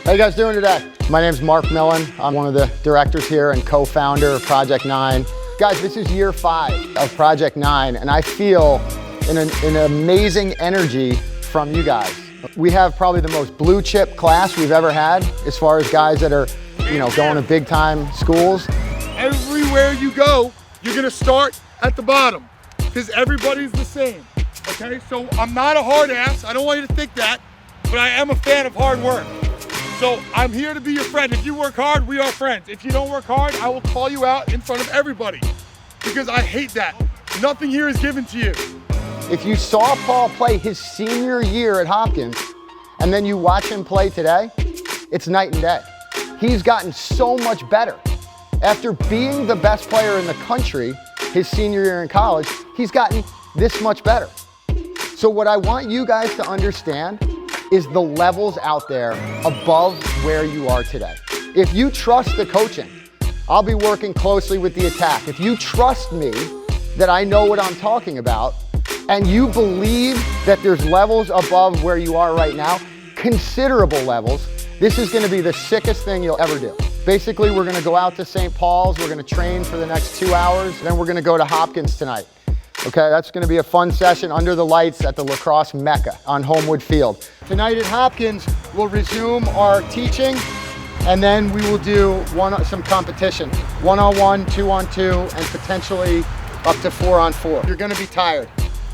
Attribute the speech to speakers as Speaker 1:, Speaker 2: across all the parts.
Speaker 1: How you guys doing today? My name's Mark Millon. I'm one of the directors here and co-founder of Project 9. Guys, this is year 5 of Project 9, and I feel an amazing energy from you guys. We have probably the most blue chip class we've ever had as far as guys that are, going to big time schools.
Speaker 2: Everywhere you go, you're gonna start at the bottom because everybody's the same, okay? So I'm not a hard ass, I don't want you to think that, but I am a fan of hard work. So I'm here to be your friend. If you work hard, we are friends. If you don't work hard, I will call you out in front of everybody because I hate that. Nothing here is given to you.
Speaker 1: If you saw Paul play his senior year at Hopkins and then you watch him play today, it's night and day. He's gotten so much better. After being the best player in the country his senior year in college, he's gotten this much better. So what I want you guys to understand is the levels out there above where you are today. If you trust the coaching, I'll be working closely with the attack. If you trust me that I know what I'm talking about, and you believe that there's levels above where you are right now, considerable levels, this is gonna be the sickest thing you'll ever do. Basically, we're gonna go out to St. Paul's, we're gonna train for the next 2 hours, then we're gonna go to Hopkins tonight. Okay, that's gonna be a fun session under the lights at the lacrosse mecca on Homewood Field. Tonight at Hopkins, we'll resume our teaching, and then we will do some competition. 1-on-1, 2-on-2, and potentially up to 4-on-4. You're gonna be tired.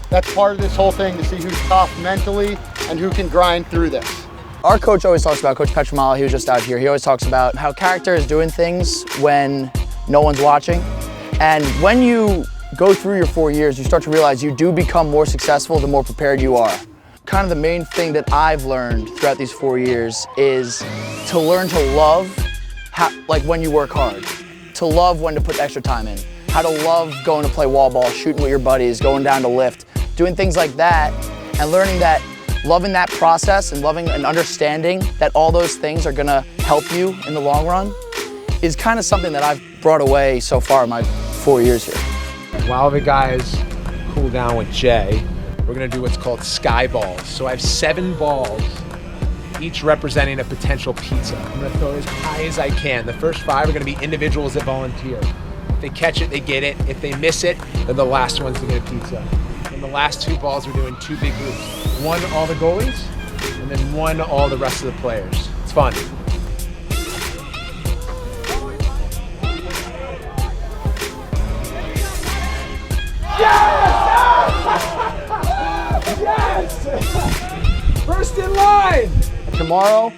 Speaker 1: That's part of this whole thing, to see who's tough mentally and who can grind through this.
Speaker 3: Our coach always talks about, Coach Petramala, he was just out here, he always talks about how character is doing things when no one's watching. And when you go through your 4 years, you start to realize you do become more successful the more prepared you are. Kind of the main thing that I've learned throughout these 4 years is to learn to love when you work hard, to love when to put extra time in, how to love going to play wall ball, shooting with your buddies, going down to lift, doing things like that, and learning that loving that process and loving and understanding that all those things are gonna help you in the long run is kind of something that I've brought away so far in my 4 years here.
Speaker 4: While the guys cool down with Jay, we're gonna do what's called sky balls. So I have 7 balls, each representing a potential pizza. I'm gonna throw as high as I can. The first 5 are gonna be individuals that volunteer. If they catch it, they get it. If they miss it, then the last one's to get a pizza. And the last 2 balls, we're doing 2 big groups. 1 all the goalies, and then 1 all the rest of the players. It's fun. Yes! First in line!
Speaker 1: Tomorrow,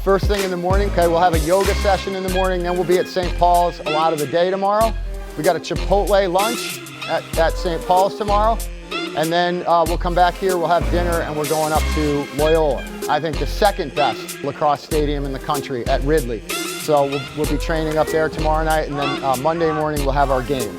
Speaker 1: first thing in the morning, okay, we'll have a yoga session in the morning, then we'll be at St. Paul's a lot of the day tomorrow. We got a Chipotle lunch at St. Paul's tomorrow, and then we'll come back here, we'll have dinner, and we're going up to Loyola. I think the second best lacrosse stadium in the country at Ridley. So we'll be training up there tomorrow night, and then Monday morning we'll have our games.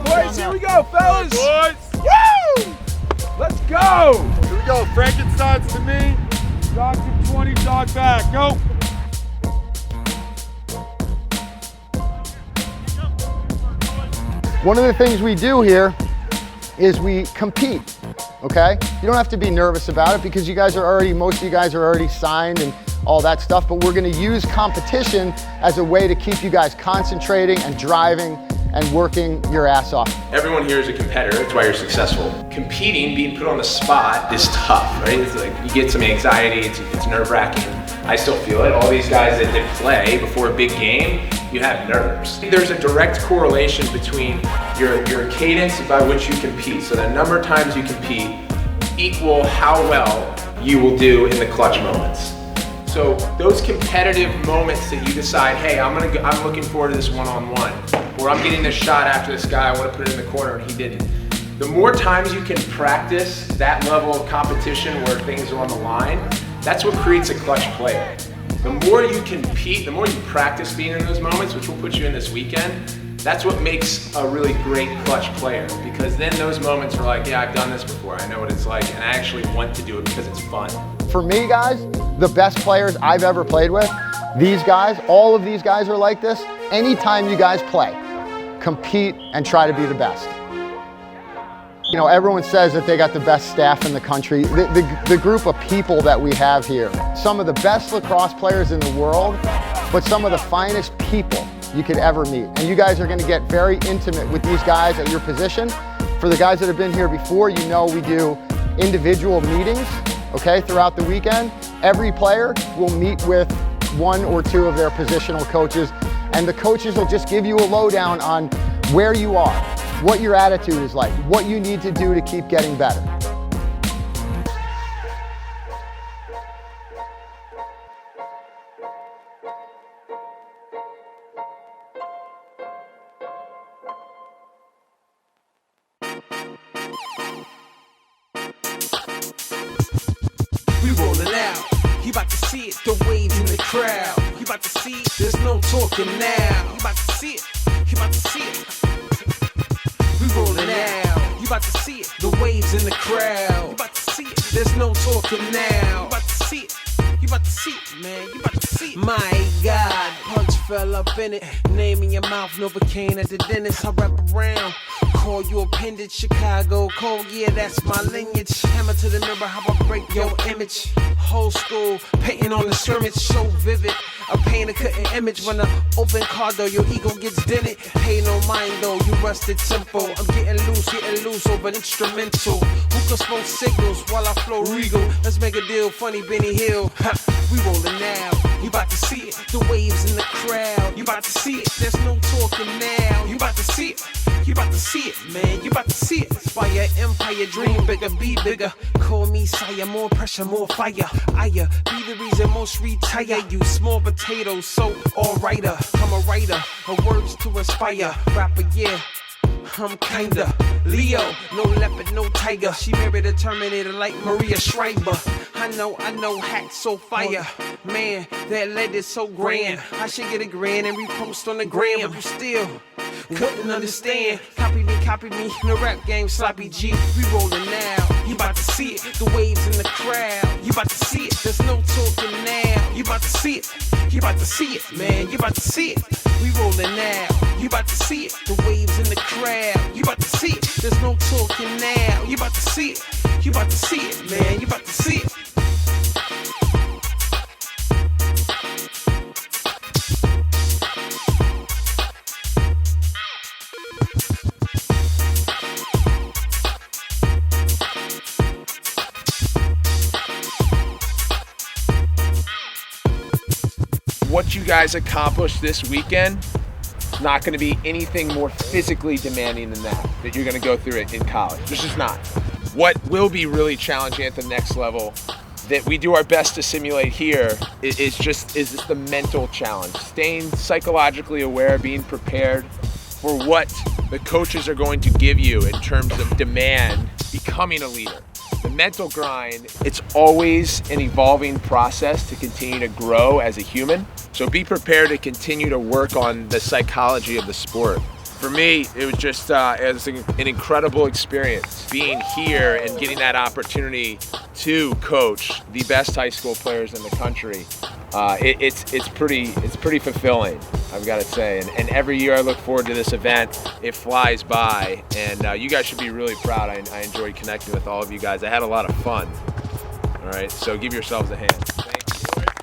Speaker 4: Boys, here we go, fellas! Boys! Woo! Let's go!
Speaker 2: Here we go, Frankenstein's to me, dog to 20, dog back, go!
Speaker 1: One of the things we do here is we compete, okay? You don't have to be nervous about it because most of you guys are already signed and all that stuff, but we're gonna use competition as a way to keep you guys concentrating and driving and working your ass off.
Speaker 5: Everyone here is a competitor, that's why you're successful. Competing, being put on the spot is tough, right? It's like you get some anxiety, it's nerve-wracking. I still feel it. All these guys that play before a big game, you have nerves. There's a direct correlation between your cadence by which you compete. So the number of times you compete equal how well you will do in the clutch moments. So those competitive moments that you decide, hey, I'm looking forward to this one-on-one, or I'm getting this shot after this guy, I want to put it in the corner and he didn't. The more times you can practice that level of competition where things are on the line, that's what creates a clutch player. The more you compete, the more you practice being in those moments, which will put you in this weekend, that's what makes a really great clutch player, because then those moments are like, yeah, I've done this before, I know what it's like, and I actually want to do it because it's fun.
Speaker 1: For me, guys, the best players I've ever played with, these guys, all of these guys are like this. Anytime you guys play, compete and try to be the best. You know, everyone says that they got the best staff in the country. The group of people that we have here, some of the best lacrosse players in the world, but some of the finest people you could ever meet. And you guys are gonna get very intimate with these guys at your position. For the guys that have been here before, you know we do individual meetings, okay, throughout the weekend. Every player will meet with one or two of their positional coaches, and the coaches will just give you a lowdown on where you are, what your attitude is like, what you need to do to keep getting better.
Speaker 6: We rolling out. You about to see it, the waves in the crowd. You about to see it, there's no talking now. You about to see it, you about to see it. We rolling out. You about to see it, the waves in the crowd. You about to see it, there's no talking now. You about to see it, you about to see it, man. You about to see it. My God, punch fell up in it. Name in your mouth, Novocaine at the dentist. I wrap around. Call you appendage, Chicago cold, yeah, that's my lineage. Hammer to the mirror, how I break your image. Whole school, painting on the scrimmage, so vivid. A painter couldn't image when I open car door, your ego gets dented. Pay no mind though, you rusted tempo. I'm getting loose over instrumental. Who can smoke signals while I flow regal? Let's make a deal, funny Benny Hill. Ha, we rolling now, you about to see it. The waves in the crowd, you about to see it. There's no talking now, you about to see it. You about to see it, man, you about to see it. Inspire, empire, dream bigger, be bigger. Call me sire, more pressure, more fire. I be the reason most retire. You small potatoes, so all-righter. I'm a writer, of words to inspire. Rapper, yeah, I'm kinda Leo, no leopard, no tiger. She married a Terminator like Maria Schreiber. I know, hack so fire. Man, that lead is so grand. I should get a grand and repost on the gram. But you still couldn't understand. Copy me, no rap game, sloppy G. We rolling now, you about to see it. The waves in the crowd, you about to see it. There's no talking now, you about to see it. You about to see it, man, you about to see it. We rolling now, you about to see it. The waves in the crowd, you about to see it. There's no talking now, you about to see it. You about to see it, man, you about to see it.
Speaker 4: What you guys accomplished this weekend is not going to be anything more physically demanding than that you're going to go through it in college. It's just not. What will be really challenging at the next level that we do our best to simulate here is just the mental challenge. Staying psychologically aware, being prepared for what the coaches are going to give you in terms of demand, becoming a leader. The mental grind, it's always an evolving process to continue to grow as a human. So be prepared to continue to work on the psychology of the sport. For me, it was just it was an incredible experience being here and getting that opportunity to coach the best high school players in the country. It's pretty fulfilling, I've got to say. And every year I look forward to this event. It flies by, and you guys should be really proud. I enjoyed connecting with all of you guys. I had a lot of fun. All right, so give yourselves a hand. Thank you.